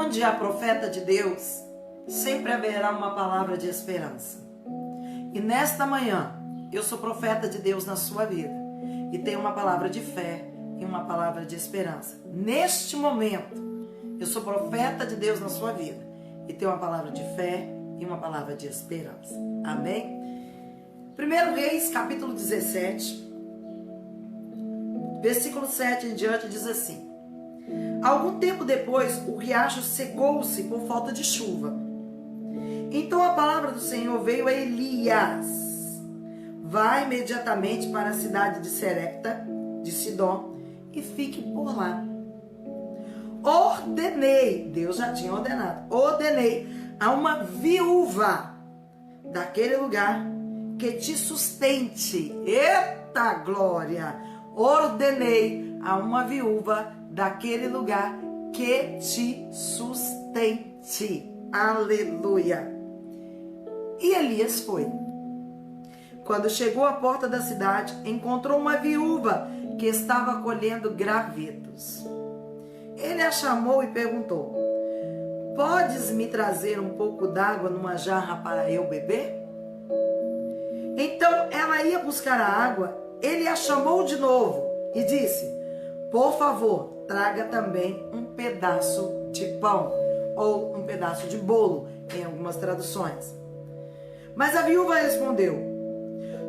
Onde há profeta de Deus, sempre haverá uma palavra de esperança. E nesta manhã, eu sou profeta de Deus na sua vida. E tenho uma palavra de fé e uma palavra de esperança. Neste momento, eu sou profeta de Deus na sua vida. E tenho uma palavra de fé e uma palavra de esperança. Amém? 1 Reis, capítulo 17, versículo 7 em diante, diz assim: Algum tempo depois, o riacho secou-se por falta de chuva. Então a palavra do Senhor veio a Elias: Vá imediatamente para a cidade de Serepta, de Sidom, e fique por lá. Deus já tinha ordenei a uma viúva daquele lugar que te sustente. Eita glória! Ordenei a uma viúva daquele lugar que te sustente. Aleluia! E Elias foi. Quando chegou à porta da cidade, encontrou uma viúva que estava colhendo gravetos. Ele a chamou e perguntou: Podes me trazer um pouco d'água numa jarra para eu beber? Então ela ia buscar a água. Ele a chamou de novo e disse: Por favor, traga também um pedaço de pão, ou um pedaço de bolo, em algumas traduções. Mas a viúva respondeu: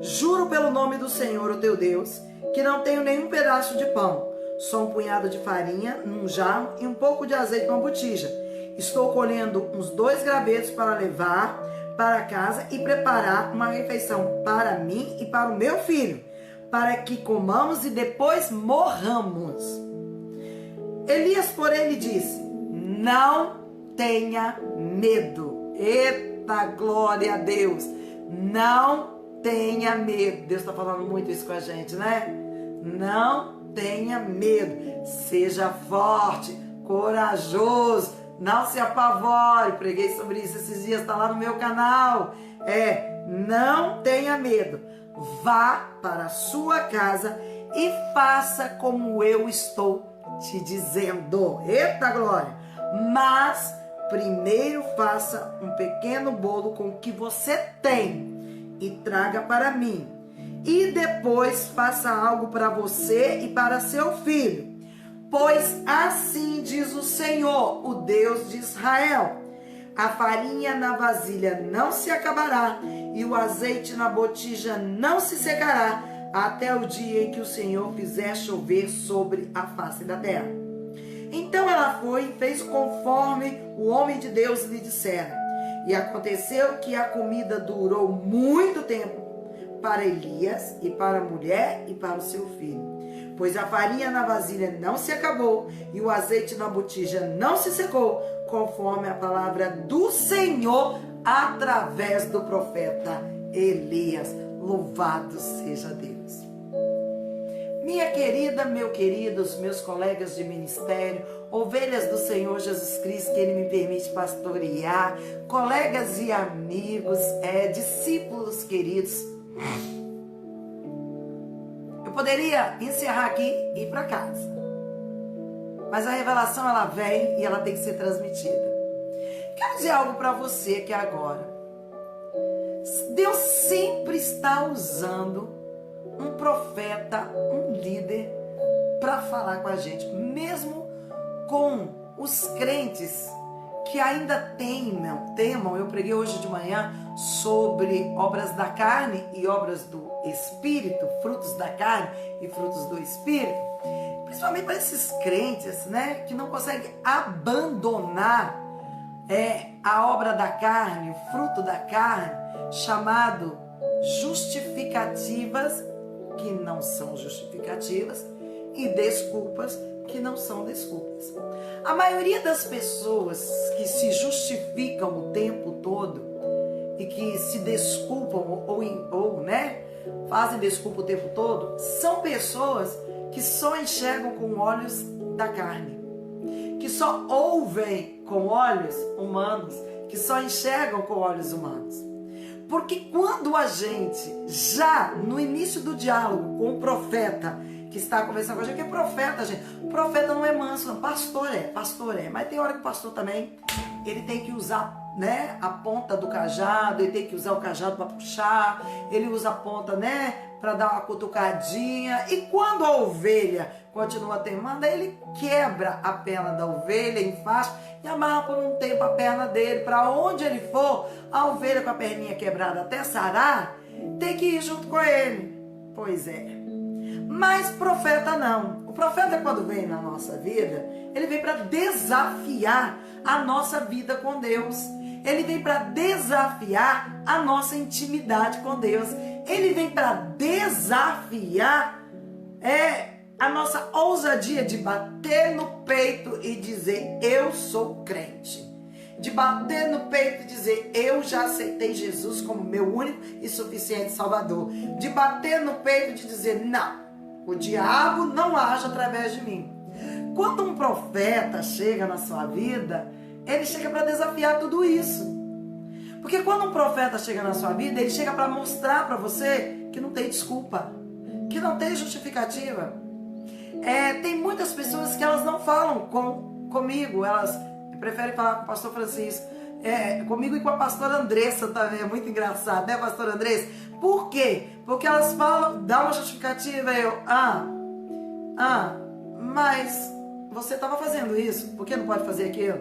Juro pelo nome do Senhor, o teu Deus, que não tenho nenhum pedaço de pão, só um punhado de farinha num jarro e um pouco de azeite numa botija. Estou colhendo uns 2 gravetos para levar para casa e preparar uma refeição para mim e para o meu filho, para que comamos e depois morramos. Elias, porém, lhe disse: Não tenha medo. Eita, glória a Deus. Não tenha medo. Deus está falando muito isso com a gente, né? Não tenha medo. Seja forte, corajoso. Não se apavore. Preguei sobre isso esses dias, está lá no meu canal. Não tenha medo. Vá para a sua casa e faça como eu estou te dizendo. Eita glória! Mas primeiro faça um pequeno bolo com o que você tem e traga para mim. E depois faça algo para você e para seu filho. Pois assim diz o Senhor, o Deus de Israel: a farinha na vasilha não se acabará e o azeite na botija não se secará até o dia em que o Senhor fizer chover sobre a face da terra. Então ela foi e fez conforme o homem de Deus lhe dissera. E aconteceu que a comida durou muito tempo para Elias e para a mulher e para o seu filho. Pois a farinha na vasilha não se acabou e o azeite na botija não se secou, conforme a palavra do Senhor através do profeta Elias. Louvado seja Deus. Minha querida, meu querido, os meus colegas de ministério, ovelhas do Senhor Jesus Cristo, que Ele me permite pastorear, colegas e amigos, discípulos queridos. Eu poderia encerrar aqui e ir para casa, mas a revelação ela vem e ela tem que ser transmitida. Quero dizer algo para você aqui agora. Deus sempre está usando um profeta, um líder para falar com a gente, mesmo com os crentes que ainda temam. Eu preguei hoje de manhã sobre obras da carne e obras do Espírito, frutos da carne e frutos do Espírito, principalmente para esses crentes, né, que não conseguem abandonar a obra da carne, o fruto da carne, chamado justificativas que não são justificativas e desculpas que não são desculpas. A maioria das pessoas que se justificam o tempo todo e que se desculpam ou fazem desculpa o tempo todo, são pessoas que só enxergam com olhos da carne, que só ouvem com olhos humanos, que só enxergam com olhos humanos. Porque quando a gente, já no início do diálogo com o profeta, que está conversando com a gente, que é profeta, gente. O profeta não é manso, não. Pastor é. Mas tem hora que o pastor também, ele tem que usar, né, a ponta do cajado, ele tem que usar o cajado para puxar, ele usa a ponta, né, para dar uma cutucadinha. E quando a ovelha continua teimando, ele quebra a perna da ovelha em faixa e amarra por um tempo a perna dele. Para onde ele for, a ovelha com a perninha quebrada até sarar, tem que ir junto com ele. Pois é. Mas profeta não. O profeta, quando vem na nossa vida, ele vem para desafiar a nossa vida com Deus. Ele vem para desafiar a nossa intimidade com Deus. Ele vem para desafiar a nossa ousadia de bater no peito e dizer: eu sou crente. De bater no peito e dizer: eu já aceitei Jesus como meu único e suficiente Salvador. De bater no peito e de dizer: não, o diabo não age através de mim. Quando um profeta chega na sua vida, ele chega para desafiar tudo isso. Porque quando um profeta chega na sua vida, ele chega para mostrar para você que não tem desculpa, que não tem justificativa. Tem muitas pessoas que elas não falam comigo, elas preferem falar com o pastor Francisco, comigo e com a pastora Andressa também. É muito engraçado, né, pastora Andressa? Por quê? Porque elas falam, dá uma justificativa, mas você estava fazendo isso, por que não pode fazer aquilo?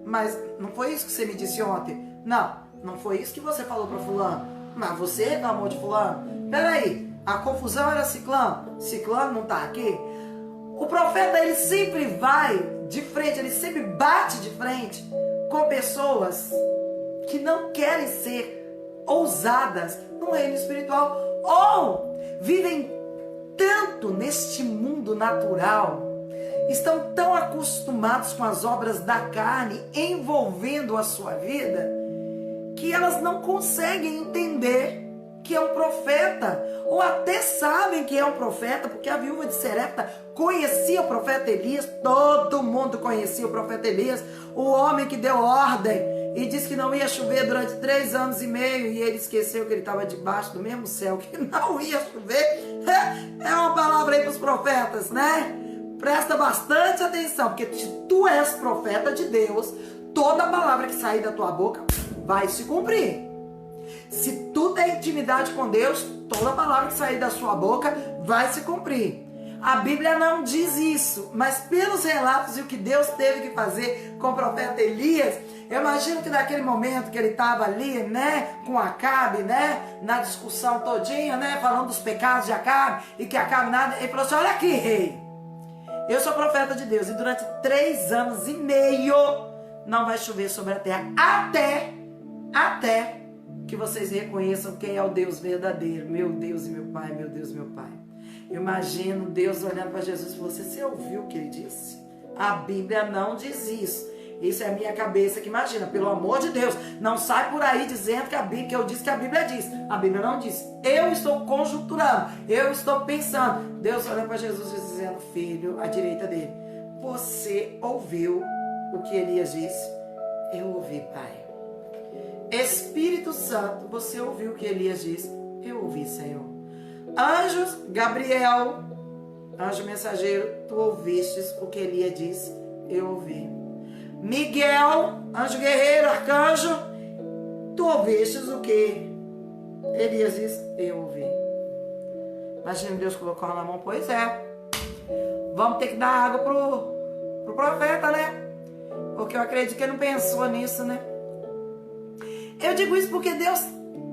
Mas não foi isso que você me disse ontem? Não foi isso que você falou para fulano, mas você reclamou de fulano. Peraí, a confusão era ciclano não está aqui? O profeta, ele sempre vai de frente, ele sempre bate de frente com pessoas que não querem ser ousadas no reino espiritual, ou vivem tanto neste mundo natural, estão tão acostumados com as obras da carne envolvendo a sua vida, que elas não conseguem entender que é um profeta, ou até sabem que é um profeta, porque a viúva de Serepta conhecia o profeta Elias, todo mundo conhecia o profeta Elias, o homem que deu ordem e disse que não ia chover durante 3 anos e meio, e ele esqueceu que ele estava debaixo do mesmo céu, que não ia chover. É uma palavra aí para os profetas, né? Presta bastante atenção, porque se tu és profeta de Deus, toda palavra que sair da tua boca vai se cumprir. Se tu tem intimidade com Deus, toda palavra que sair da sua boca vai se cumprir. A Bíblia não diz isso, mas pelos relatos e o que Deus teve que fazer com o profeta Elias, eu imagino que naquele momento que ele estava ali, né, com Acabe, né, na discussão todinha, né, falando dos pecados de Acabe, e que Acabe nada, ele falou assim: olha aqui, rei, eu sou profeta de Deus, e durante 3 anos e meio não vai chover sobre a terra, até que vocês reconheçam quem é o Deus verdadeiro, meu Deus e meu Pai, meu Deus e meu Pai. Eu imagino Deus olhando para Jesus e falou: você ouviu o que ele disse? A Bíblia não diz isso. Isso é a minha cabeça que imagina. Pelo amor de Deus, não sai por aí dizendo que eu disse que a Bíblia diz. A Bíblia não diz. Eu estou conjunturando, eu estou pensando. Deus olhando para Jesus e dizendo: filho, à direita dele, você ouviu o que Elias disse? Eu ouvi, Pai. Espírito Santo, você ouviu o que Elias disse? Eu ouvi, Senhor. Anjos, Gabriel, anjo mensageiro, tu ouvistes o que Elias disse? Eu ouvi. Miguel, anjo guerreiro, arcanjo, tu ouvistes o que Elias disse? Eu ouvi. Imagina, Deus colocou na mão, pois é. Vamos ter que dar água pro profeta, né? Porque eu acredito que ele não pensou nisso, né? Eu digo isso porque Deus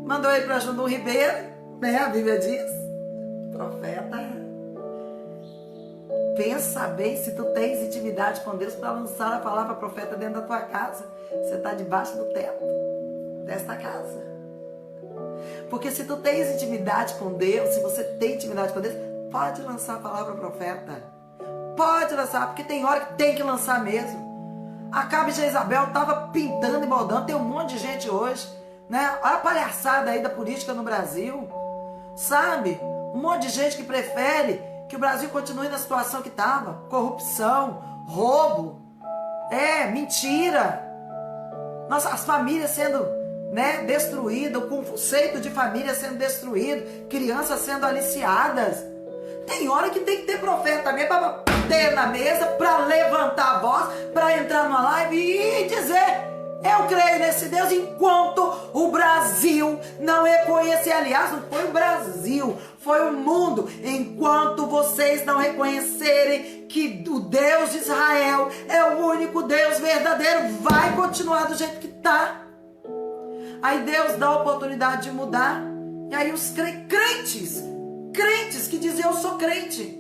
mandou ele para Jundum Ribeiro, né? A Bíblia diz: profeta, pensa bem se tu tens intimidade com Deus para lançar a palavra profeta dentro da tua casa. Você está debaixo do teto desta casa. Porque se tu tens intimidade com Deus, se você tem intimidade com Deus, pode lançar a palavra profeta. Pode lançar, porque tem hora que tem que lançar mesmo. Acabe de Jezabel estava pintando e moldando. Tem um monte de gente hoje, né? Olha a palhaçada aí da política no Brasil, sabe? Um monte de gente que prefere que o Brasil continue na situação que estava. Corrupção, roubo, mentira. Nossa, as famílias sendo, né, destruídas, o conceito de família sendo destruído, crianças sendo aliciadas. Tem hora que tem que ter profeta também para bater na mesa, para levantar a voz, para entrar numa live e dizer: eu creio nesse Deus, enquanto o Brasil não reconhecer. Aliás, não foi o Brasil, foi o mundo. Enquanto vocês não reconhecerem que o Deus de Israel é o único Deus verdadeiro, vai continuar do jeito que está. Aí Deus dá a oportunidade de mudar. E aí os crentes que dizem: eu sou crente.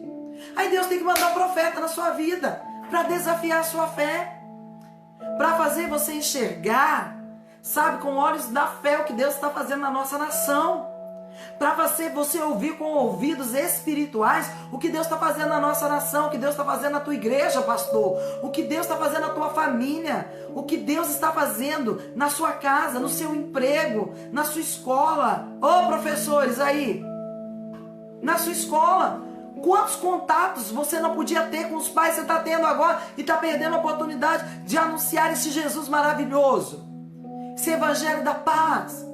Aí Deus tem que mandar um profeta na sua vida para desafiar a sua fé, para fazer você enxergar, sabe, com olhos da fé o que Deus está fazendo na nossa nação, para você ouvir com ouvidos espirituais o que Deus está fazendo na nossa nação, o que Deus está fazendo na tua igreja, pastor, o que Deus está fazendo na tua família, o que Deus está fazendo na sua casa, no seu emprego, na sua escola. Ô professores aí, na sua escola, quantos contatos você não podia ter com os pais, você está tendo agora e está perdendo a oportunidade de anunciar esse Jesus maravilhoso, esse evangelho da paz.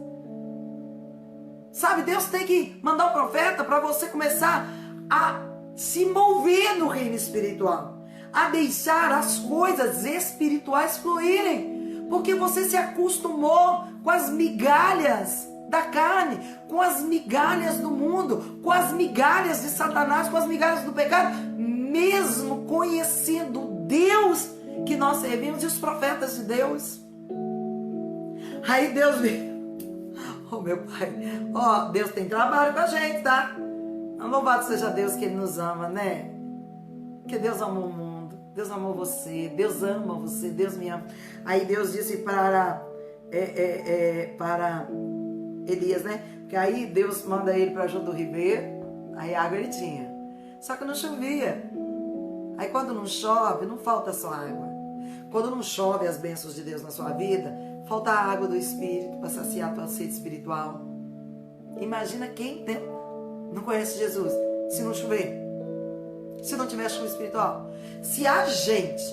Sabe, Deus tem que mandar um profeta para você começar a se mover no reino espiritual, a deixar as coisas espirituais fluírem, porque você se acostumou com as migalhas da carne, com as migalhas do mundo, com as migalhas de Satanás, com as migalhas do pecado, mesmo conhecendo o Deus que nós servimos e os profetas de Deus. Aí Deus veio: oh meu Pai, ó, Deus tem trabalho com a gente, tá? Louvado seja Deus que Ele nos ama, né? Que Deus amou o mundo, Deus amou você, Deus ama você, Deus me ama. Aí Deus disse para Elias, né? Porque aí Deus manda ele para junto do ribeiro, aí água ele tinha. Só que não chovia. Aí quando não chove, não falta só água. Quando não chove as bênçãos de Deus na sua vida, falta a água do Espírito para saciar a tua sede espiritual. Imagina quem não conhece Jesus se não chover, se não tiver chuva espiritual. Se a gente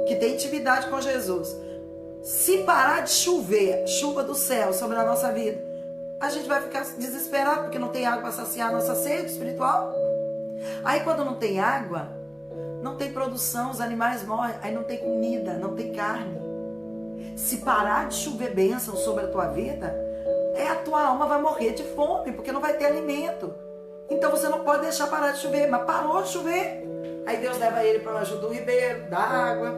que tem intimidade com Jesus, se parar de chover, chuva do céu sobre a nossa vida, a gente vai ficar desesperado porque não tem água para saciar a nossa sede espiritual. Aí quando não tem água, não tem produção, os animais morrem, aí não tem comida, não tem carne. Se parar de chover bênção sobre a tua vida, a tua alma vai morrer de fome, porque não vai ter alimento. Então você não pode deixar parar de chover, mas parou de chover. Aí Deus leva ele para junto do ribeiro, dá água,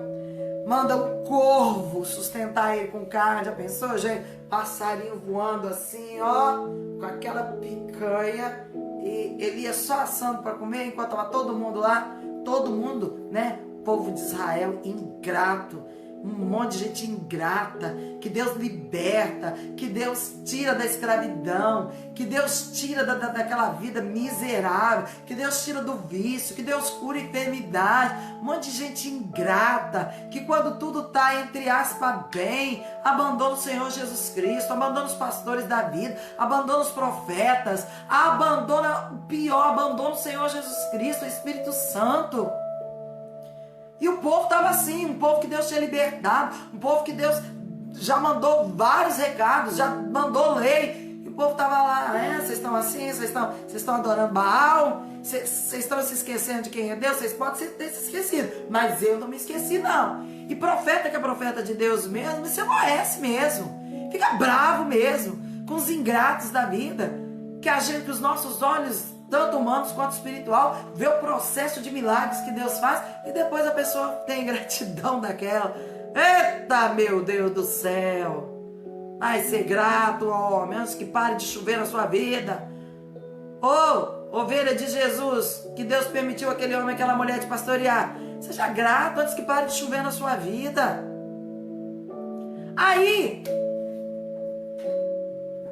manda um corvo sustentar ele com carne. Já pensou, gente? Passarinho voando assim, ó, com aquela picanha, e ele ia só assando para comer, enquanto estava todo mundo lá, todo mundo, né? Povo de Israel ingrato, um monte de gente ingrata, que Deus liberta, que Deus tira da escravidão, que Deus tira daquela vida miserável, que Deus tira do vício, que Deus cura a enfermidade. Um monte de gente ingrata, que quando tudo está entre aspas bem, abandona o Senhor Jesus Cristo, abandona os pastores da vida, abandona os profetas, abandona o pior, abandona o Senhor Jesus Cristo, o Espírito Santo. E o povo estava assim, um povo que Deus tinha libertado, um povo que Deus já mandou vários recados, já mandou lei. E o povo estava lá: vocês estão assim, vocês estão adorando Baal, vocês estão se esquecendo de quem é Deus, vocês podem ter se esquecido, mas eu não me esqueci não. E profeta que é profeta de Deus mesmo, se aborrece mesmo, fica bravo mesmo, com os ingratos da vida, que a gente, que os nossos olhos, tanto humanos quanto espiritual, vê o processo de milagres que Deus faz e depois a pessoa tem gratidão daquela. Eita, meu Deus do céu! Vai ser grato, homem, antes que pare de chover na sua vida. Ovelha de Jesus, que Deus permitiu aquele homem, aquela mulher te pastorear. Seja grato antes que pare de chover na sua vida. Aí,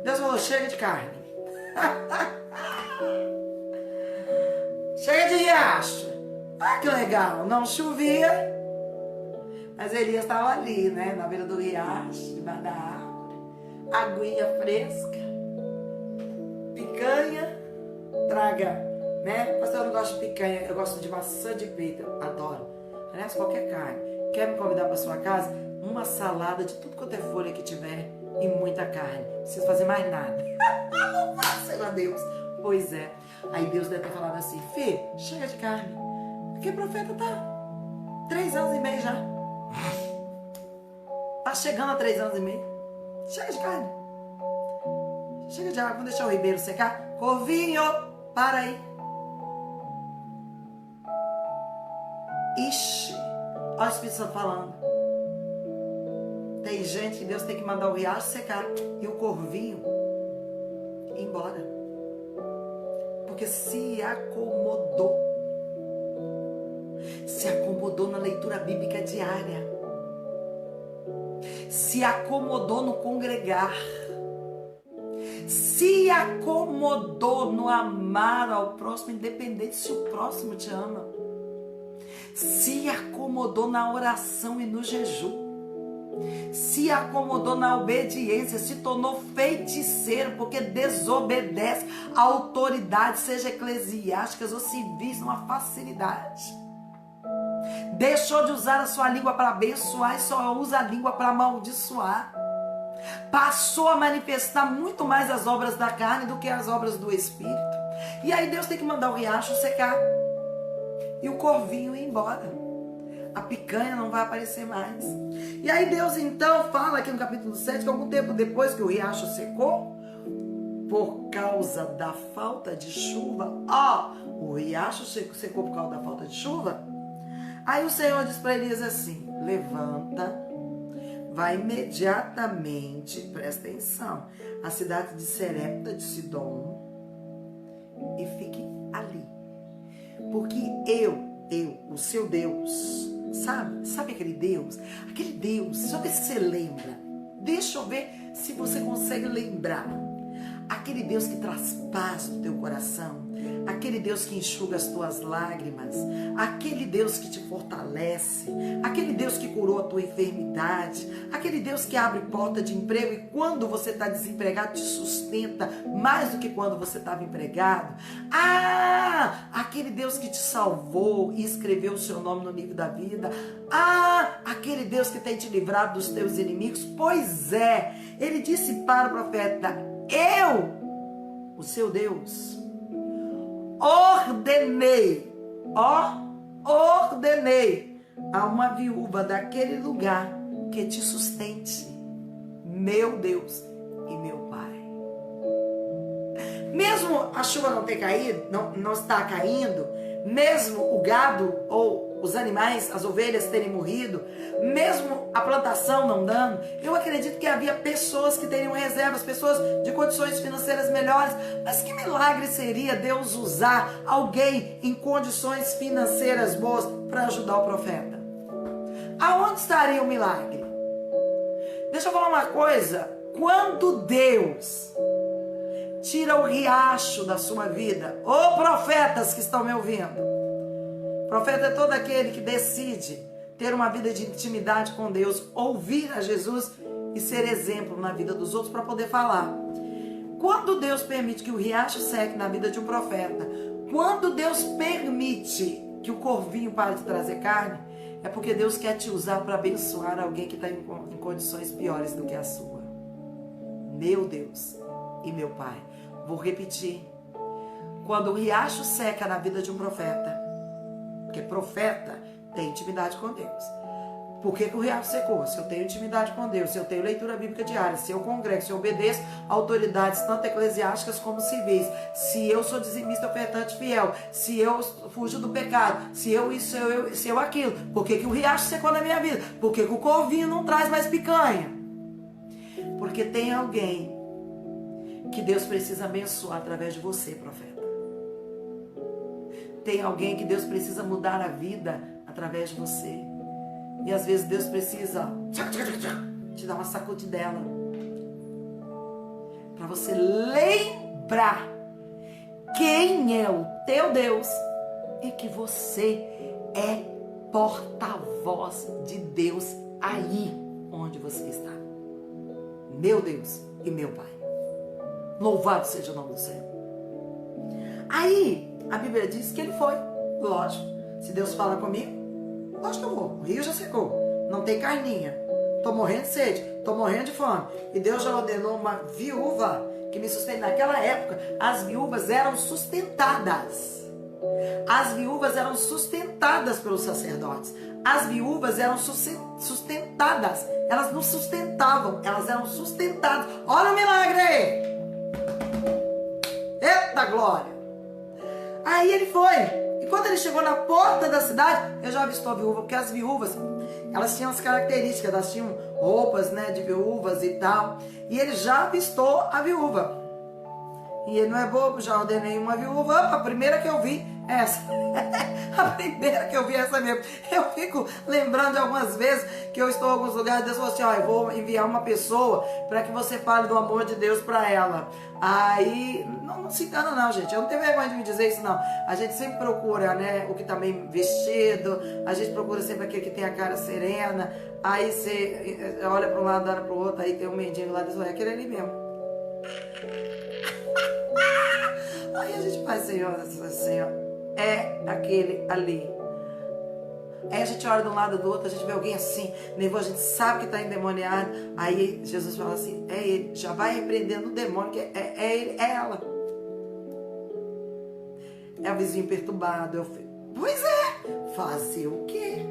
Deus falou: chega de carne. Chega de riacho. Ah, que legal. Não chovia, mas Elias estava ali, né? Na beira do riacho, debaixo da árvore. Aguinha fresca. Picanha. Traga, né? Mas eu não gosto de picanha, eu gosto de maçã de peito. Eu adoro. Aliás, qualquer carne. Quer me convidar para sua casa? Uma salada de tudo quanto é folha que tiver e muita carne. Não preciso fazer mais nada. Louvado seja Deus. Pois é. Aí Deus deve ter falado assim: filho, chega de carne. Porque o profeta tá 3 anos e meio já. Tá chegando a 3 anos e meio. Chega de carne. Chega de água. Vamos deixar o ribeiro secar. Corvinho, para aí. Ixi, olha o Espírito Santo falando. Tem gente que Deus tem que mandar o riacho secar e o corvinho ir embora. Porque se acomodou. Se acomodou na leitura bíblica diária. Se acomodou no congregar. Se acomodou no amar ao próximo, independente se o próximo te ama. Se acomodou na oração e no jejum. Se acomodou na obediência, se tornou feiticeiro porque desobedece a autoridade, seja eclesiásticas ou civis, numa facilidade. Deixou de usar a sua língua para abençoar e só usa a língua para amaldiçoar. Passou a manifestar muito mais as obras da carne do que as obras do Espírito. E aí Deus tem que mandar o riacho secar e o corvinho ir embora. A picanha não vai aparecer mais. E aí Deus então fala aqui no capítulo 7 que algum tempo depois que o riacho secou, por causa da falta de chuva, o riacho secou por causa da falta de chuva. Aí o Senhor diz para Elias assim: levanta, vai imediatamente, presta atenção, à cidade de Serepta de Sidom e fique ali. Porque eu, o seu Deus, sabe aquele Deus? Aquele Deus, deixa eu ver se você lembra. Deixa eu ver se você consegue lembrar. Aquele Deus que traz paz no teu coração. Aquele Deus que enxuga as tuas lágrimas. Aquele Deus que te fortalece. Aquele Deus que curou a tua enfermidade. Aquele Deus que abre porta de emprego e quando você está desempregado te sustenta mais do que quando você estava empregado. Aquele Deus que te salvou e escreveu o seu nome no livro da vida. Aquele Deus que tem te livrado dos teus inimigos. Pois é, ele disse para o profeta: eu, o seu Deus, ordenei a uma viúva daquele lugar que te sustente, meu Deus e meu Pai. Mesmo a chuva não ter caído, não está caindo, mesmo o gado ou os animais, as ovelhas terem morrido, mesmo a plantação não dando, eu acredito que havia pessoas que teriam reservas, pessoas de condições financeiras melhores. Mas que milagre seria Deus usar alguém em condições financeiras boas para ajudar o profeta? Aonde estaria o milagre? Deixa eu falar uma coisa. Quando Deus tira o riacho da sua vida, ô profetas que estão me ouvindo, profeta é todo aquele que decide ter uma vida de intimidade com Deus, ouvir a Jesus e ser exemplo na vida dos outros para poder falar. Quando Deus permite que o riacho seque na vida de um profeta, quando Deus permite que o corvinho pare de trazer carne, é porque Deus quer te usar para abençoar alguém que está em condições piores do que a sua. Meu Deus e meu Pai. Vou repetir. Quando o riacho seca na vida de um profeta, porque profeta tem intimidade com Deus. Por que o riacho secou? Se eu tenho intimidade com Deus, se eu tenho leitura bíblica diária, se eu congrego, se eu obedeço a autoridades tanto eclesiásticas como civis, se eu sou dizimista, ofertante fiel, se eu fujo do pecado, se eu isso, se eu aquilo, por que o riacho secou na minha vida? Por que o corvinho não traz mais picanha? Porque tem alguém que Deus precisa abençoar através de você, profeta. Tem alguém que Deus precisa mudar a vida através de você. E às vezes Deus precisa te dar uma sacudidela para você lembrar quem é o teu Deus e que você é porta-voz de Deus aí onde você está. Meu Deus e meu Pai. Louvado seja o nome do Senhor. Aí a Bíblia diz que ele foi. Lógico, se Deus fala comigo, lógico que eu vou. O rio já secou, não tem carninha. tô morrendo de sede, tô morrendo de fome. E Deus já ordenou uma viúva que me sustente. Naquela época, as viúvas eram sustentadas. As viúvas eram sustentadas pelos sacerdotes. As viúvas eram sustentadas. Elas não sustentavam, elas eram sustentadas. Olha o milagre aí! Eita glória! Aí ele foi. E quando ele chegou na porta da cidade, ele já avistou a viúva, porque as viúvas, elas tinham as características, elas tinham roupas, né, de viúvas e tal. E ele já avistou a viúva. E ele não é bobo, já ordenei uma viúva. Opa, a primeira que eu vi é essa. A primeira que eu vi é essa mesmo. Eu fico lembrando de algumas vezes que eu estou em alguns lugares e Deus falou assim, ó, eu vou enviar uma pessoa para que você fale do amor de Deus para ela. Aí, não se engana não, gente. Eu não tenho vergonha de me dizer isso, não. A gente sempre procura, né, o que tá bem vestido. A gente procura sempre aquele que tem a cara serena. Aí você olha para um lado, olha para o outro. Aí tem um mendigo lá e diz, é aquele ali mesmo. Aí a gente faz, Senhor, é aquele ali. Aí a gente olha de um lado do outro, a gente vê alguém assim, nervoso, a gente sabe que está endemoniado. Aí Jesus fala assim, é ele, já vai repreendendo o demônio, que é ele, é ela. É o vizinho perturbado. Pois é, fazer o quê?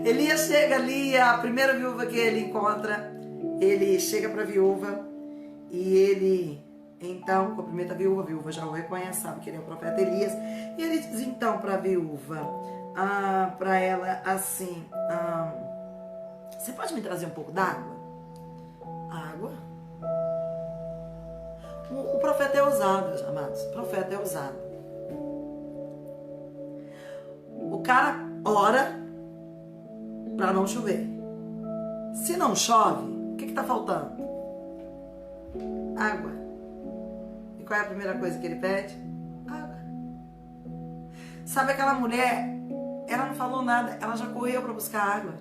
Elias chega ali, a primeira viúva que ele encontra, ele chega para a viúva e ele... Então, cumprimenta a viúva já o reconhece, sabe que ele é o profeta Elias. E ele diz então para a viúva, para ela assim, você pode me trazer um pouco d'água? Água? O profeta é ousado, amados, o profeta é ousado. O cara ora para não chover. Se não chove, o que está faltando? Água. Qual é a primeira coisa que ele pede? Água. Sabe aquela mulher, ela não falou nada, ela já correu para buscar água.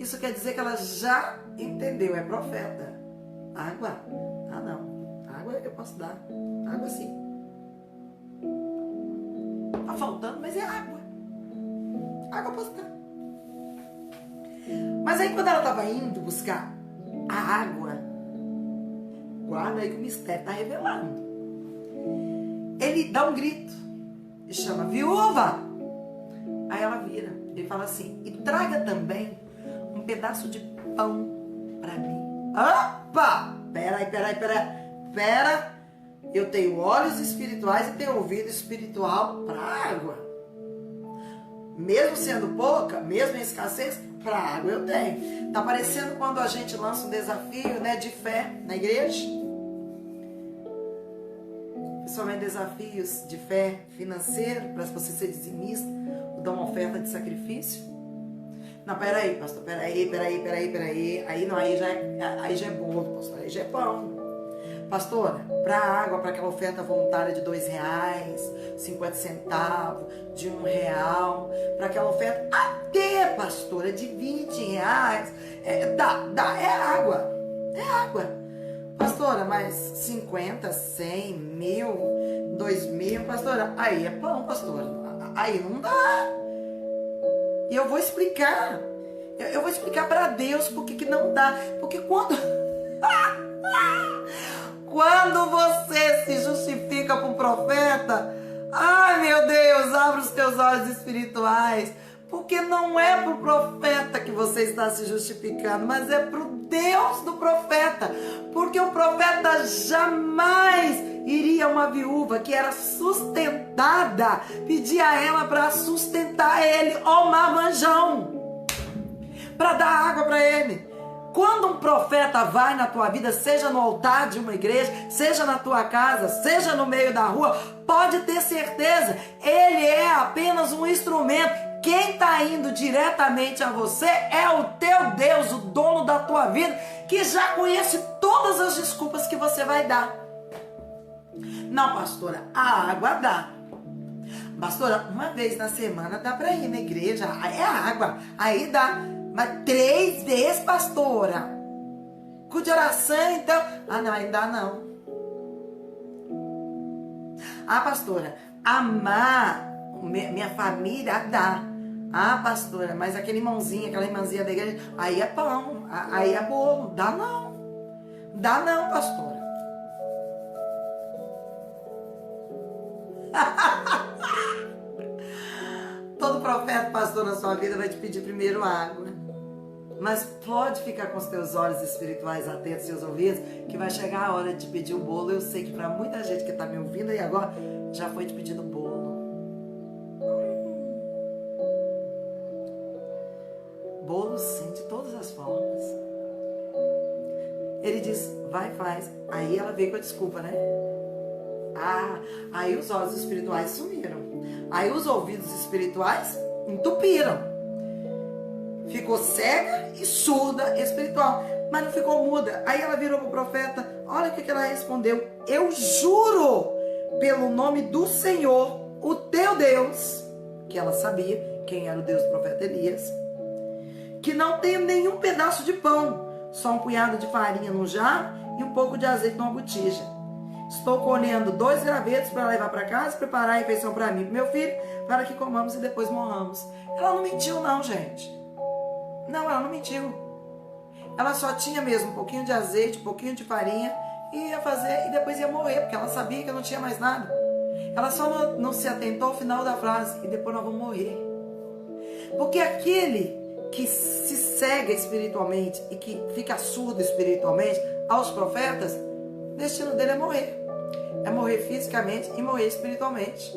Isso quer dizer que ela já entendeu, é profeta. Água? Ah não, água eu posso dar, água sim. Tá faltando, mas é água. Água eu posso dar. Mas aí quando ela estava indo buscar a água, guarda aí que o mistério está revelando. Ele dá um grito e chama, viúva! Aí ela vira, ele fala assim, e traga também um pedaço de pão para mim. Opa! Pera, eu tenho olhos espirituais e tenho ouvido espiritual para água. Mesmo sendo pouca, mesmo em escassez, para água eu tenho. Tá parecendo quando a gente lança um desafio, né, de fé na igreja. Principalmente desafios de fé financeiro, para você ser dizimista, ou dar uma oferta de sacrifício. Não, peraí, pastor, peraí. Aí não, aí já é bolo, pastor, aí já é pão. Pastora, para água, para aquela oferta voluntária de R$2, 50 centavos, de R$1, para aquela oferta até, pastora, de R$20, é água, pastora, mas 50, 100, 1.000, 2.000, pastora, aí é pão, pastora, aí não dá. E eu vou explicar para Deus porque que não dá, porque quando você se justifica para um profeta, ai meu Deus, abre os teus olhos espirituais, porque não é para o profeta que você está se justificando, mas é para o Deus do profeta, porque o profeta jamais iria a uma viúva que era sustentada, pedir a ela para sustentar ele, ó marmanjão, para dar água para ele. Quando um profeta vai na tua vida, seja no altar de uma igreja, seja na tua casa, seja no meio da rua, pode ter certeza, ele é apenas um instrumento. Quem está indo diretamente a você é o teu Deus, o dono da tua vida, que já conhece todas as desculpas que você vai dar. Não, pastora, a água dá. Pastora, uma vez na semana dá para ir na igreja, é água, aí dá. Mas 3 vezes, pastora? Com de oração, então? Não, ainda não. Pastora, amar minha família, dá. Ah, pastora, mas aquele irmãozinho, aquela irmãzinha da igreja, aí é pão, aí é bolo. Dá não. Dá não, pastora. Todo profeta, pastor, na sua vida vai te pedir primeiro água. Mas pode ficar com os teus olhos espirituais atentos, seus ouvidos, que vai chegar a hora de te pedir o bolo. Eu sei que para muita gente que está me ouvindo aí agora, já foi te pedindo bolo. Bolo sim, de todas as formas. Ele diz, vai, faz. Aí ela veio com a desculpa, né? Ah, aí os olhos espirituais sumiram. Aí os ouvidos espirituais entupiram. Ficou cega e surda espiritual, mas não ficou muda. Aí ela virou para o profeta, olha o que ela respondeu. Eu juro pelo nome do Senhor, o teu Deus, que ela sabia quem era o Deus do profeta Elias, que não tenho nenhum pedaço de pão, só um punhado de farinha num jarro e um pouco de azeite numa botija. Estou colhendo 2 gravetos para levar para casa e preparar a refeição para mim e para meu filho, para que comamos e depois morramos. Ela não mentiu não, gente. Não, ela não mentiu. Ela só tinha mesmo um pouquinho de azeite, um pouquinho de farinha, e ia fazer e depois ia morrer, porque ela sabia que não tinha mais nada. Ela só não se atentou ao final da frase, e depois nós vamos morrer. Porque aquele que se cega espiritualmente e que fica surdo espiritualmente aos profetas, o destino dele é morrer. É morrer fisicamente e morrer espiritualmente.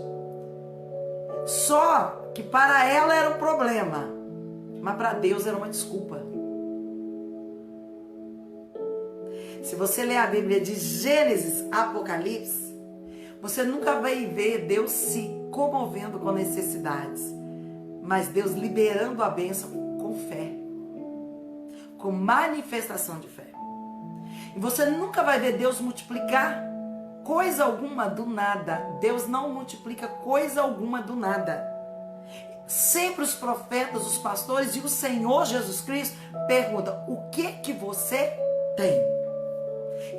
Só que para ela era um problema, mas para Deus era uma desculpa. Se você ler a Bíblia de Gênesis a Apocalipse, você nunca vai ver Deus se comovendo com necessidades, mas Deus liberando a bênção com fé, com manifestação de fé. E você nunca vai ver Deus multiplicar coisa alguma do nada. Deus não multiplica coisa alguma do nada. Sempre os profetas, os pastores e o Senhor Jesus Cristo perguntam, o que você tem?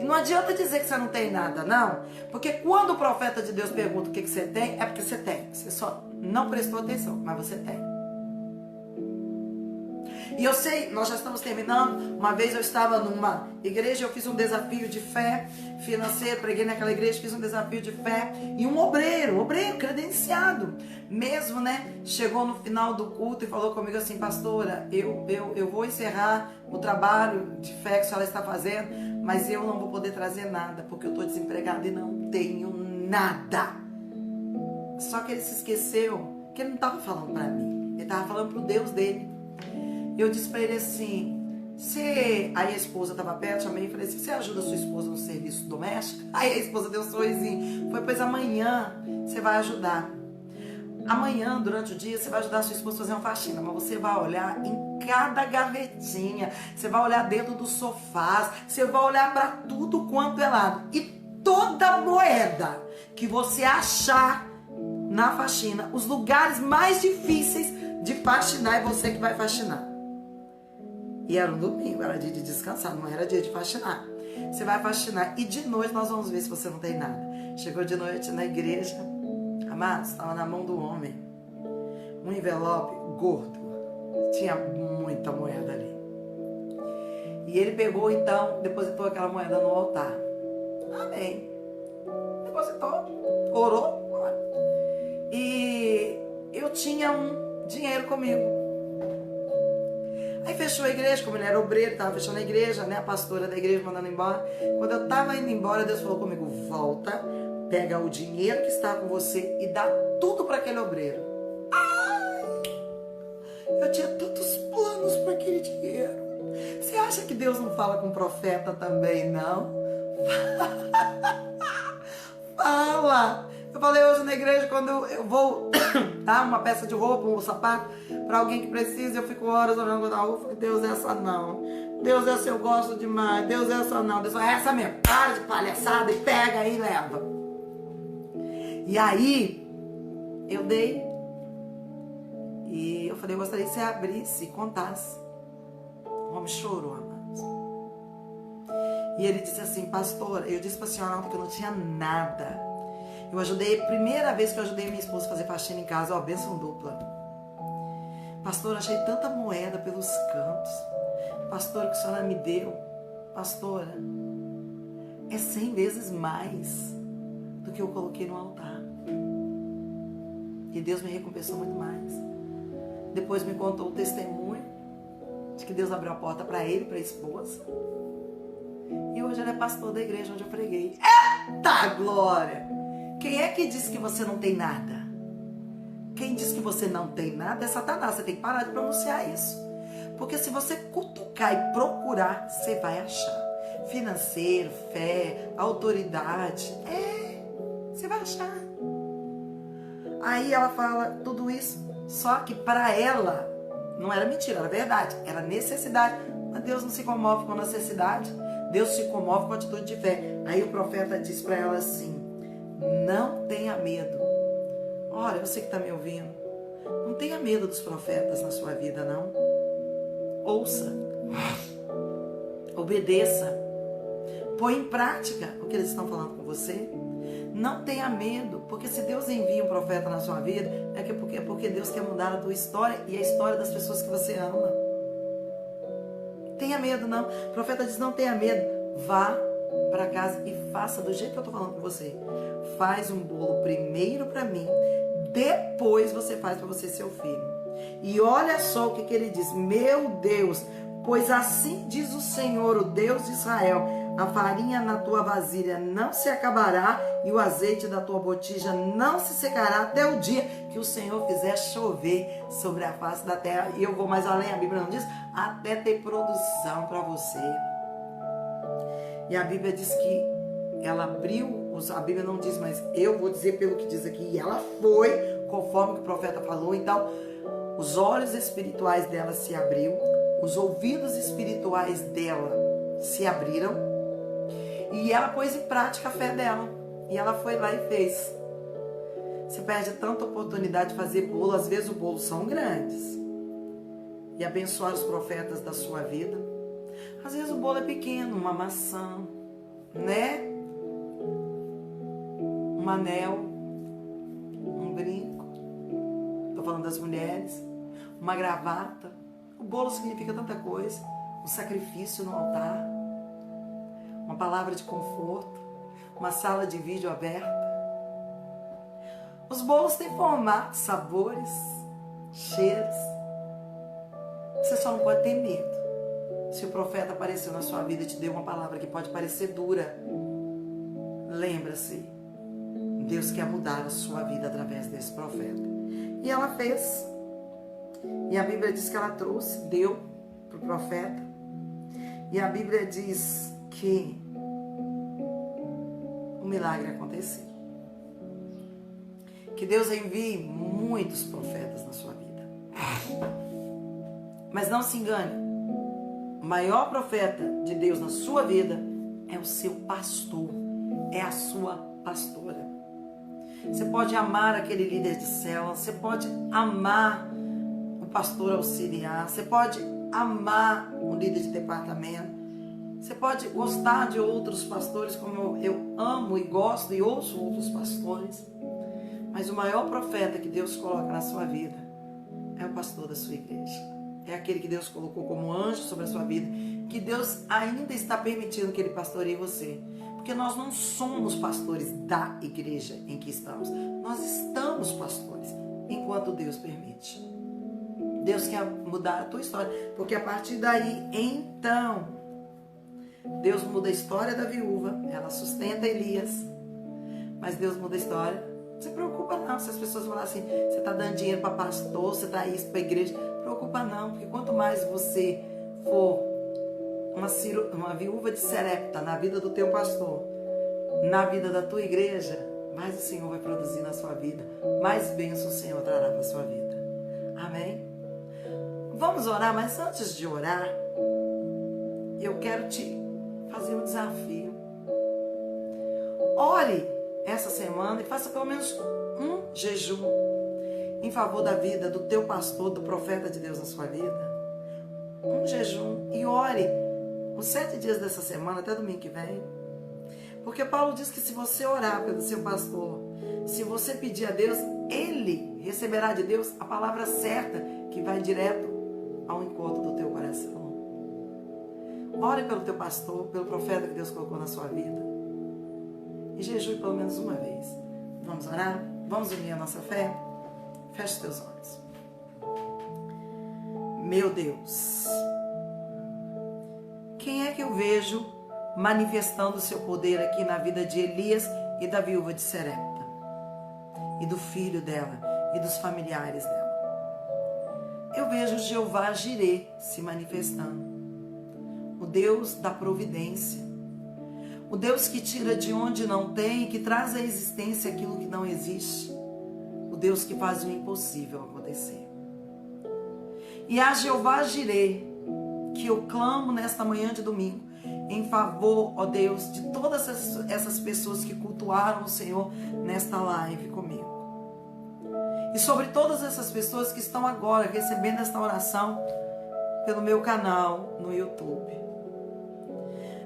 E não adianta dizer que você não tem nada, não. Porque quando o profeta de Deus pergunta o que você tem, é porque você tem. Você só não prestou atenção, mas você tem. E eu sei, nós já estamos terminando. Uma vez eu estava numa igreja, eu fiz um desafio de fé financeiro, preguei naquela igreja, fiz um desafio de fé. E um obreiro credenciado, mesmo, né? Chegou no final do culto e falou comigo assim, pastora, eu vou encerrar o trabalho de fé que a senhora está fazendo, mas eu não vou poder trazer nada, porque eu estou desempregado e não tenho nada. Só que ele se esqueceu que ele não estava falando para mim, ele estava falando para o Deus dele. Eu disse para ele assim, aí a esposa estava perto, chamei e falei assim, você ajuda a sua esposa no serviço doméstico? Aí a esposa deu um sorrisinho, foi, pois amanhã você vai ajudar. Amanhã, durante o dia, você vai ajudar a sua esposa a fazer uma faxina, mas você vai olhar em cada gavetinha, você vai olhar dentro do sofá, você vai olhar para tudo quanto é lado. E toda moeda que você achar na faxina, os lugares mais difíceis de faxinar, é você que vai faxinar. E era um domingo, era dia de descansar, não era dia de faxinar. Você vai faxinar e de noite nós vamos ver se você não tem nada. Chegou de noite na igreja, amados, estava na mão do homem um envelope gordo, tinha muita moeda ali. E ele pegou então, depositou aquela moeda no altar. Amém. Depositou, orou. E eu tinha um dinheiro comigo. Aí fechou a igreja, como ele era obreiro, estava fechando a igreja, né? A pastora da igreja mandando embora. Quando eu estava indo embora, Deus falou comigo, volta, pega o dinheiro que está com você e dá tudo para aquele obreiro. Ai, eu tinha tantos planos para aquele dinheiro. Você acha que Deus não fala com o profeta também, não? Fala! Eu falei hoje na igreja, quando eu vou dar uma peça de roupa, um sapato, para alguém que precisa, eu fico horas orando na rua, Deus, essa não. Deus, essa eu gosto demais. Deus, essa não. Deus, essa mesmo. Para de palhaçada e pega aí e leva. E aí, eu dei. E eu falei, eu gostaria que você abrisse e contasse. O homem chorou, amados. E ele disse assim, pastora, eu disse para a senhora ontem que eu não tinha nada. Eu ajudei, primeira vez que eu ajudei minha esposa a fazer faxina em casa, ó, bênção dupla. Pastor, achei tanta moeda pelos cantos. Pastor, o que a senhora me deu, pastora, é 100 vezes mais do que eu coloquei no altar. E Deus me recompensou muito mais. Depois me contou o testemunho de que Deus abriu a porta para ele, para a esposa. E hoje ele é pastor da igreja onde eu preguei. Eita glória! Quem é que diz que você não tem nada? Quem diz que você não tem nada é Satanás. Você tem que parar de pronunciar isso. Porque se você cutucar e procurar, você vai achar. Financeiro, fé, autoridade. Você vai achar. Aí ela fala tudo isso. Só que para ela não era mentira, era verdade. Era necessidade. Mas Deus não se comove com necessidade. Deus se comove com atitude de fé. Aí o profeta diz para ela assim: não tenha medo. Olha, você que está me ouvindo, não tenha medo dos profetas na sua vida, não. Ouça, obedeça, põe em prática o que eles estão falando com você. Não tenha medo, porque se Deus envia um profeta na sua vida, é porque Deus quer mudar a tua história e a história das pessoas que você ama. Tenha medo, não. O profeta diz: não tenha medo, vá para casa e faça do jeito que eu estou falando com você. Faz um bolo primeiro para mim, depois você faz para você e seu filho. E olha só o que ele diz: meu Deus, pois assim diz o Senhor, o Deus de Israel: a farinha na tua vasilha não se acabará e o azeite da tua botija não se secará até o dia que o Senhor fizer chover sobre a face da terra. E eu vou mais além, a Bíblia não diz, até ter produção para você. E a Bíblia diz que ela abriu, a Bíblia não diz, mas eu vou dizer pelo que diz aqui, e ela foi, conforme o que o profeta falou. Então, os olhos espirituais dela se abriu, os ouvidos espirituais dela se abriram, e ela pôs em prática a fé dela. E ela foi lá e fez. Você perde tanta oportunidade de fazer bolo, às vezes os bolos são grandes, e abençoar os profetas da sua vida. Às vezes o bolo é pequeno, uma maçã, né? Um anel, um brinco. Estou falando das mulheres. Uma gravata. O bolo significa tanta coisa. Um sacrifício no altar. Uma palavra de conforto. Uma sala de vídeo aberta. Os bolos têm formatos, sabores, cheiros. Você só não pode ter medo. Se o profeta apareceu na sua vida e te deu uma palavra que pode parecer dura, lembra-se, Deus quer mudar a sua vida através desse profeta. E ela fez. E a Bíblia diz que ela trouxe, deu para o profeta. E a Bíblia diz que o milagre aconteceu. Que Deus envie muitos profetas na sua vida. Mas não se engane. O maior profeta de Deus na sua vida é o seu pastor, é a sua pastora. Você pode amar aquele líder de célula, você pode amar o pastor auxiliar, você pode amar o líder de departamento, você pode gostar de outros pastores, como eu amo e gosto e ouço outros pastores, mas o maior profeta que Deus coloca na sua vida é o pastor da sua igreja. É aquele que Deus colocou como anjo sobre a sua vida, que Deus ainda está permitindo que ele pastoreie você. Porque nós não somos pastores da igreja em que estamos. Nós estamos pastores enquanto Deus permite. Deus quer mudar a tua história. Porque a partir daí, então, Deus muda a história da viúva. Ela sustenta Elias. Mas Deus muda a história. Não se preocupa não. Se as pessoas falarem assim, você está dando dinheiro para pastor, você está isso para a igreja. Preocupa não, porque quanto mais você for uma viúva de Serepta na vida do teu pastor, na vida da tua igreja, mais o Senhor vai produzir na sua vida, mais bênção o Senhor trará para a sua vida. Amém? Vamos orar, mas antes de orar, eu quero te fazer um desafio. Ore essa semana e faça pelo menos um jejum em favor da vida do teu pastor, do profeta de Deus na sua vida. Um jejum. E ore os 7 dias dessa semana, até domingo que vem. Porque Paulo diz que se você orar pelo seu pastor, se você pedir a Deus, Ele receberá de Deus a palavra certa que vai direto ao encontro do teu coração. Ore pelo teu pastor, pelo profeta que Deus colocou na sua vida. E jejue pelo menos uma vez. Vamos orar? Vamos unir a nossa fé? Feche os teus olhos. Meu Deus, quem é que eu vejo manifestando o seu poder aqui na vida de Elias e da viúva de Serepta? E do filho dela e dos familiares dela. Eu vejo Jeová Jireh se manifestando. O Deus da providência. O Deus que tira de onde não tem e que traz à existência aquilo que não existe. O Deus que faz o impossível acontecer. E a Jeová Jireh, que eu clamo nesta manhã de domingo, em favor, ó Deus, de todas essas pessoas que cultuaram o Senhor nesta live comigo. E sobre todas essas pessoas que estão agora recebendo esta oração pelo meu canal no YouTube.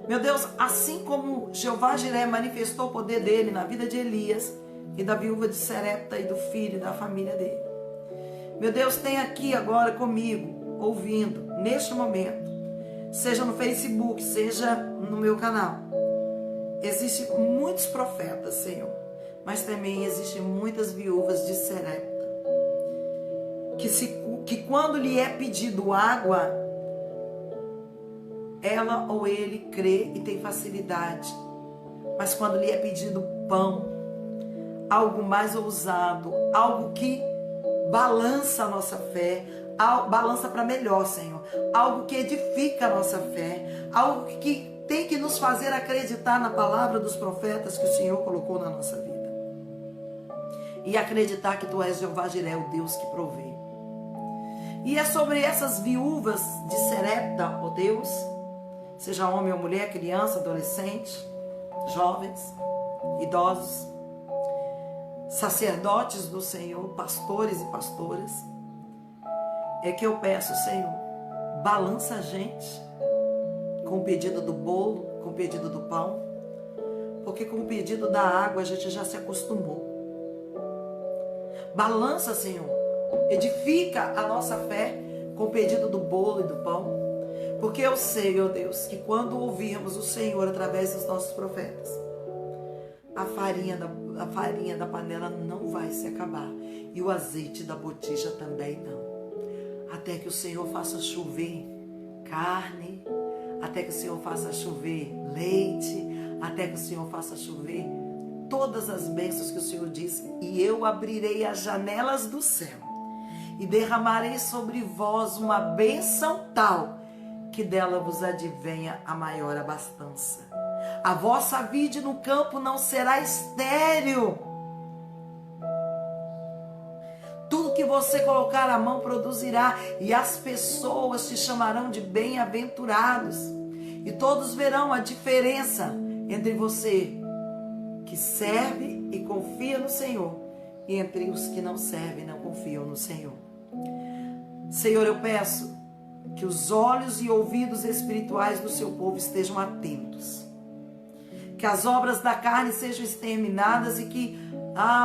Meu Deus, assim como Jeová Jireh manifestou o poder dele na vida de Elias e da viúva de Serepta e do filho e da família dele. Meu Deus, tem aqui agora comigo, ouvindo, neste momento, seja no Facebook, seja no meu canal. Existem muitos profetas, Senhor, mas também existem muitas viúvas de Serepta, que quando lhe é pedido água, ela ou ele crê e tem facilidade. Mas quando lhe é pedido pão, algo mais ousado, algo que balança a nossa fé, balança para melhor, Senhor, algo que edifica a nossa fé, algo que tem que nos fazer acreditar na palavra dos profetas que o Senhor colocou na nossa vida. E acreditar que Tu és Jeová Jireh, o Deus que provê. E é sobre essas viúvas de Serepta, ó Deus, seja homem ou mulher, criança, adolescente, jovens, idosos, sacerdotes do Senhor, pastores e pastoras, é que eu peço, Senhor, balança a gente com o pedido do bolo, com o pedido do pão, porque com o pedido da água a gente já se acostumou. Balança, Senhor, edifica a nossa fé com o pedido do bolo e do pão, porque eu sei, ó Deus, que quando ouvirmos o Senhor através dos nossos profetas, a farinha da panela não vai se acabar e o azeite da botija também não. Até que o Senhor faça chover carne, até que o Senhor faça chover leite, até que o Senhor faça chover todas as bênçãos que o Senhor disse. E eu abrirei as janelas do céu e derramarei sobre vós uma bênção tal que dela vos advenha a maior abastança. A vossa vide no campo não será estéril. Tudo que você colocar a mão produzirá, e as pessoas te chamarão de bem-aventurados. E todos verão a diferença entre você que serve e confia no Senhor e entre os que não servem e não confiam no Senhor. Senhor, eu peço que os olhos e ouvidos espirituais do seu povo estejam atentos. Que as obras da carne sejam exterminadas e que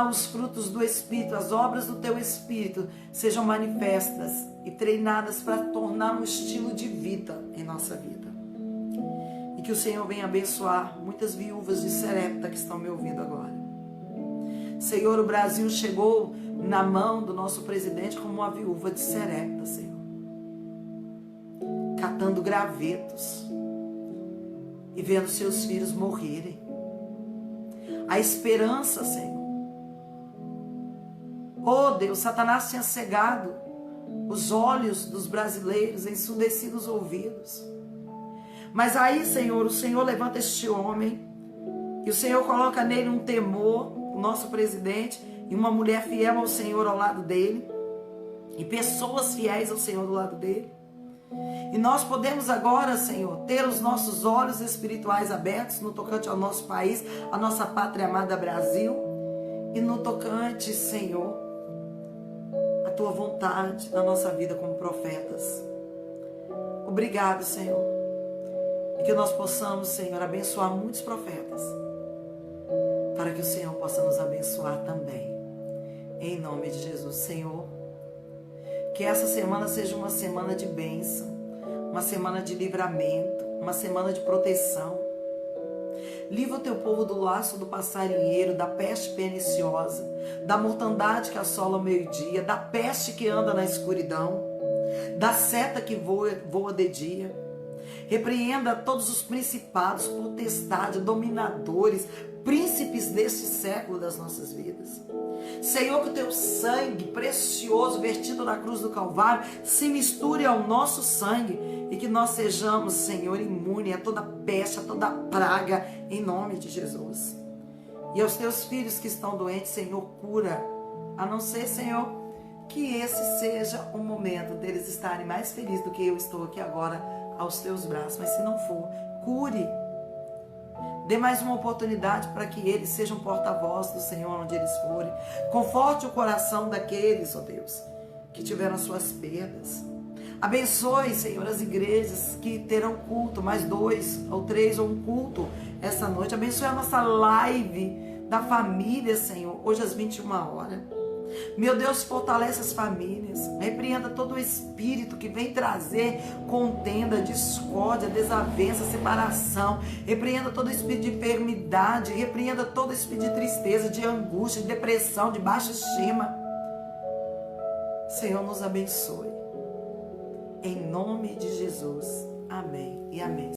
os frutos do Espírito, as obras do teu Espírito sejam manifestas e treinadas para tornar um estilo de vida em nossa vida. E que o Senhor venha abençoar muitas viúvas de Serepta que estão me ouvindo agora. Senhor, o Brasil chegou na mão do nosso presidente como uma viúva de Serepta, Senhor. Catando gravetos e vendo seus filhos morrerem. A esperança, Senhor. Oh Deus, Satanás tinha cegado os olhos dos brasileiros, ensurdecido os ouvidos. Mas aí, Senhor, o Senhor levanta este homem e o Senhor coloca nele um temor, o nosso presidente, e uma mulher fiel ao Senhor ao lado dele, e pessoas fiéis ao Senhor do lado dele. E nós podemos agora, Senhor, ter os nossos olhos espirituais abertos no tocante ao nosso país, a nossa pátria amada Brasil, e no tocante, Senhor, a Tua vontade na nossa vida como profetas. Obrigado, Senhor, e que nós possamos, Senhor, abençoar muitos profetas, para que o Senhor possa nos abençoar também. Em nome de Jesus, Senhor. Que essa semana seja uma semana de bênção, uma semana de livramento, uma semana de proteção. Livra o teu povo do laço do passarinheiro, da peste perniciosa, da mortandade que assola o meio-dia, da peste que anda na escuridão, da seta que voa de dia. Repreenda todos os principados, potestades, dominadores, príncipes deste século das nossas vidas. Senhor, que o teu sangue precioso vertido na cruz do Calvário se misture ao nosso sangue e que nós sejamos, Senhor, imunes a toda peste, a toda praga, em nome de Jesus. E aos teus filhos que estão doentes, Senhor, cura. A não ser, Senhor, que esse seja o momento deles estarem mais felizes do que eu estou aqui agora aos teus braços. Mas se não for, cure. Dê mais uma oportunidade para que eles sejam porta-voz do Senhor onde eles forem. Conforte o coração daqueles, ó Deus, que tiveram as suas perdas. Abençoe, Senhor, as igrejas que terão culto, mais 2 ou 3 ou um culto essa noite. Abençoe a nossa live da família, Senhor, hoje às 21 horas. Meu Deus, fortalece as famílias. Repreenda todo o espírito que vem trazer contenda, discórdia, desavença, separação. Repreenda todo o espírito de enfermidade. Repreenda todo o espírito de tristeza, de angústia, de depressão, de baixa estima. Senhor, nos abençoe. Em nome de Jesus. Amém e amém.